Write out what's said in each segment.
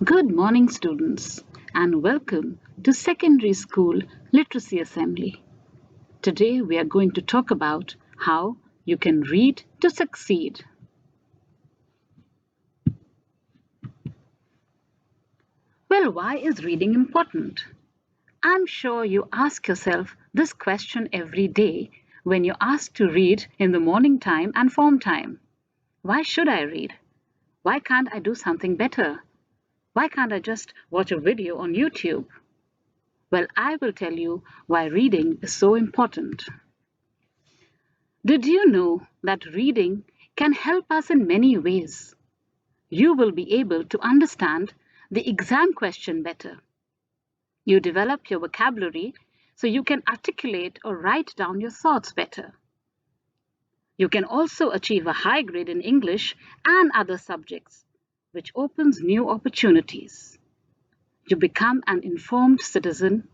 Good morning, students, and welcome to Secondary School Literacy Assembly. Today we are going to talk about how you can read to succeed. Well, why is reading important? I'm sure you ask yourself this question every day when you're asked to read in the morning time and form time. Why should I read? Why can't I do something better? Why can't I just watch a video on YouTube? Well, I will tell you why reading is so important. Did you know that reading can help us in many ways? You will be able to understand the exam question better. You develop your vocabulary so you can articulate or write down your thoughts better. You can also achieve a high grade in English and other subjects, which opens new opportunities. You become an informed citizen.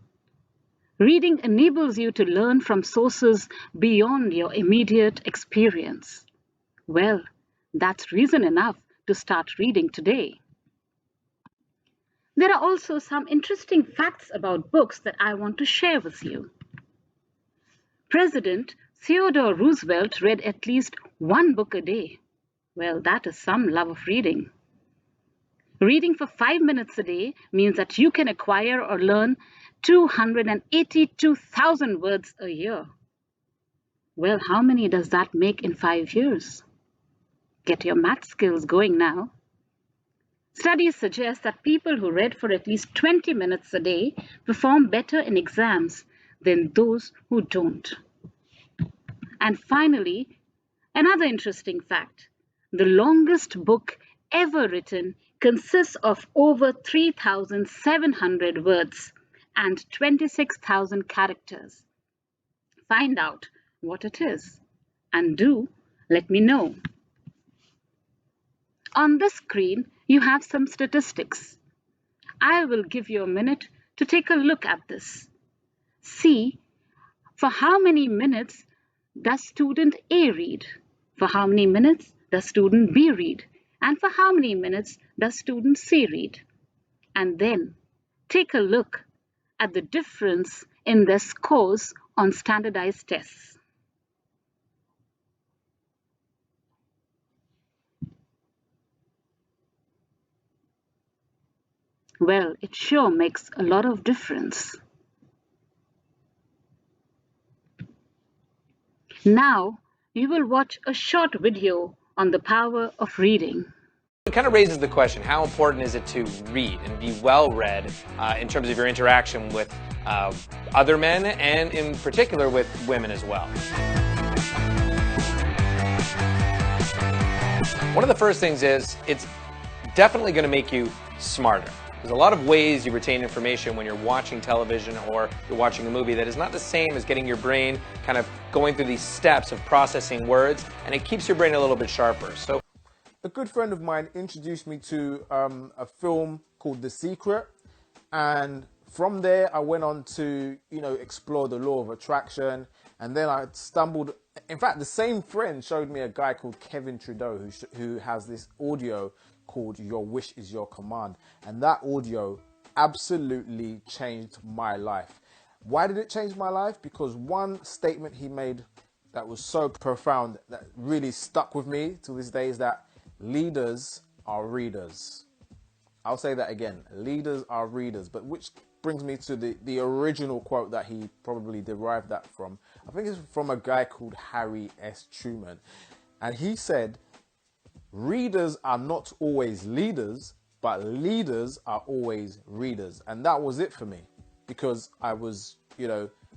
Reading enables you to learn from sources beyond your immediate experience. Well, that's reason enough to start reading today. There are also some interesting facts about books that I want to share with you. President Theodore Roosevelt read at least one book a day. Well, that is some love of reading. Reading for 5 minutes a day means that you can acquire or learn 282,000 words a year. Well, how many does that make in 5 years? Get your math skills going now. Studies suggest that people who read for at least 20 minutes a day perform better in exams than those who don't. And finally, another interesting fact. The longest book ever written consists of over 3,700 words and 26,000 characters. Find out what it is and do let me know. On the screen, you have some statistics. I will give you a minute to take a look at this. See for how many minutes does student A read, for how many minutes does student B read, and for how many minutes does student C read. And then take a look at the difference in their scores on standardized tests. Well, it sure makes a lot of difference. Now, you will watch a short video on the power of reading. It kind of raises the question, how important is it to read and be well read in terms of your interaction with other men and in particular with women as well? One of the first things is it's definitely going to make you smarter. There's a lot of ways you retain information when you're watching television or you're watching a movie that is not the same as getting your brain kind of going through these steps of processing words, and it keeps your brain a little bit sharper. So, a good friend of mine introduced me to a film called The Secret, and from there I went on to explore the law of attraction, and then I stumbled. In fact, the same friend showed me a guy called Kevin Trudeau who has this audio called Your Wish Is Your Command, and that audio absolutely changed my life. Why did it change my life? Because one statement he made that was so profound that really stuck with me to this day is that leaders are readers. I'll say that again. Leaders are readers. But which brings me to the original quote that he probably derived that from. I think it's from a guy called Harry S. Truman. And he said, readers are not always leaders, but leaders are always readers. And that was it for me, because I was,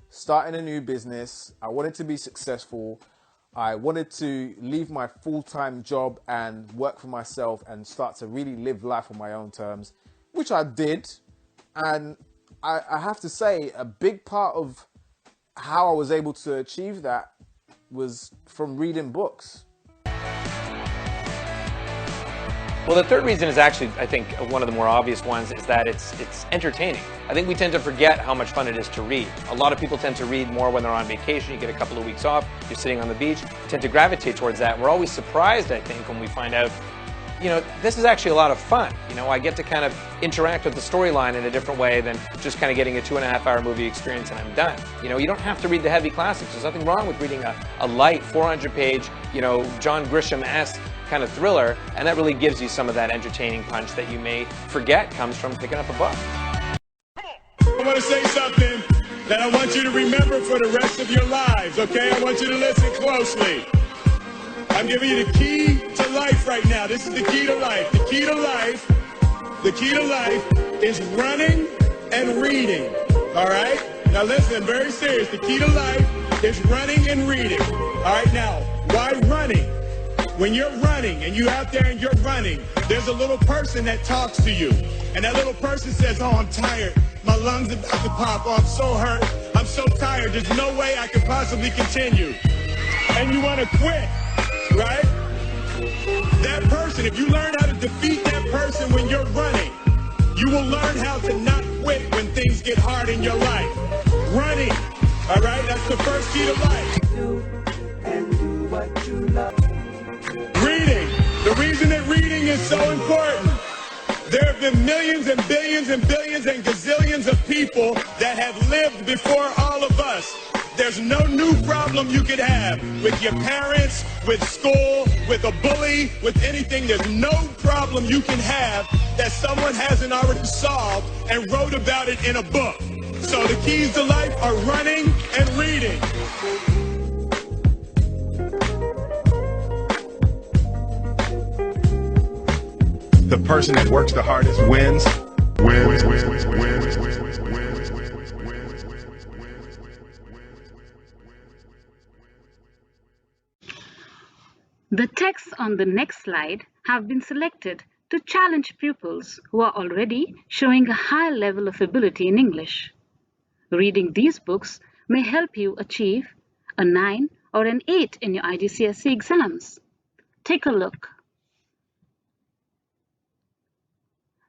starting a new business. I wanted to be successful. I wanted to leave my full-time job and work for myself and start to really live life on my own terms, which I did. And I have to say, a big part of how I was able to achieve that was from reading books. well, the third reason is actually, I think, one of the more obvious ones is that it's entertaining. I think we tend to forget how much fun it is to read. A lot of people tend to read more when they're on vacation. You get a couple of weeks off, you're sitting on the beach, you tend to gravitate towards that. We're always surprised, I think, when we find out this is actually a lot of fun. I get to kind of interact with the storyline in a different way than just kind of getting a 2.5-hour movie experience and I'm done. You don't have to read the heavy classics. There's nothing wrong with reading a light 400-page, John Grisham-esque kind of thriller, and that really gives you some of that entertaining punch that you may forget comes from picking up a book. I want to say something that I want you to remember for the rest of your lives, okay? I want you to listen closely. I'm giving you the key to life right now. This is the key to life. The key to life is running and reading, all right? Now listen, very serious. The key to life is running and reading. All right, now, why running? When you're running and you're out there and you're running, there's a little person that talks to you. And that little person says, oh, I'm tired. My lungs are about to pop. Oh, I'm so hurt. I'm so tired. There's no way I could possibly continue. And you want to quit, right? That person, if you learn how to defeat that person when you're running, you will learn how to not quit when things get hard in your life. Running, all right? That's the first key to life. Reading. The reason that reading is so important. There have been millions and billions and billions and gazillions of people that have lived before all of us. There's no new problem you could have with your parents, with school, with a bully, with anything. There's no problem you can have that someone hasn't already solved and wrote about it in a book. So the keys to life are running and reading. The person that works the hardest wins. The texts on the next slide have been selected to challenge pupils who are already showing a high level of ability in English. Reading these books may help you achieve a 9 or an 8 in your IGCSE exams. Take a look.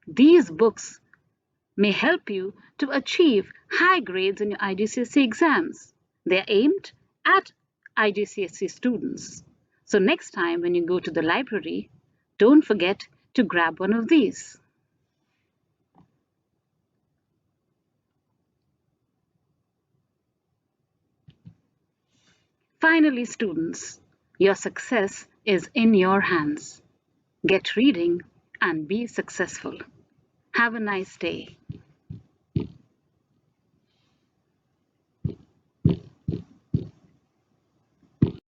These books may help you to achieve high grades in your IGCSE exams. They are aimed at IGCSE students. So next time when you go to the library, don't forget to grab one of these. Finally, students, your success is in your hands. Get reading and be successful. Have a nice day.